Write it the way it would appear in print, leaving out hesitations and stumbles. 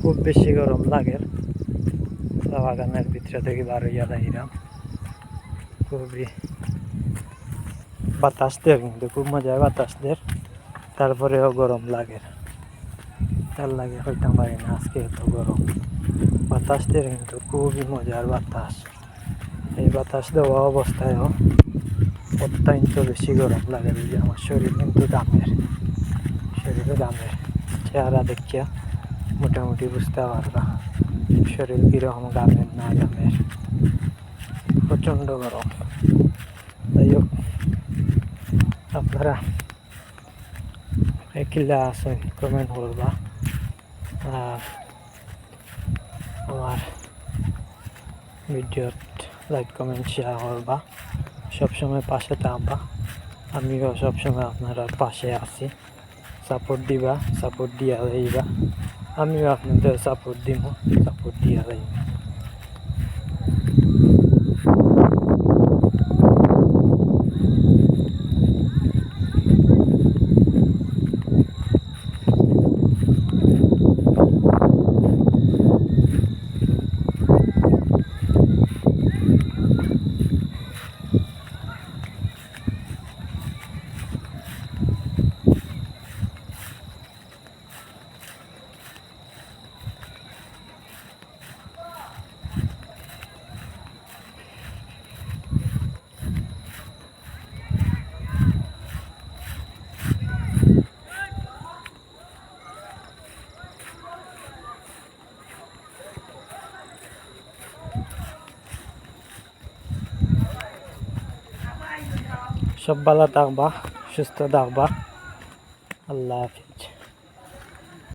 খুব বেশি গরম লাগে। চা বাগানের ভিতরে থেকে বার হইয়া যাইলাম। খুবই বাতাস দেয়, কিন্তু খুব মজার বাতাস দেয়, তারপরেও গরম লাগে। তার লাগে হইতাম পারি না আজকে এত গরম বাতাস দেয়, কিন্তু খুবই মজার বাতাস। এই বাতাস দেওয়া অবস্থায়ও অত্যন্ত বেশি গরম লাগে। আমার শরীর কিন্তু দামের, শরীরে দামের চেহারা দেখিয়া মোটামুটি বুঝতে পারবা শরীর কিরকম গামের না গামের। প্রচণ্ড গরম। যাই হোক, আপনারা কিলা আছেন কমেন্ট করবা, আর আমার ভিডিও লাইক কমেন্ট শেয়ার করবা, সবসময় পাশে থাকবা। আমিও সবসময় আপনারা পাশে আছি। সাপোর্ট দিবা, সাপোর্ট দিয়া যাইবা, আমিও আপনাদের সাপোর্ট দিব, সাপোর্ট দিয়া যাইবা। সব ভালো থাকবা, সুস্থ থাকবা। আল্লাহ হাফিজ।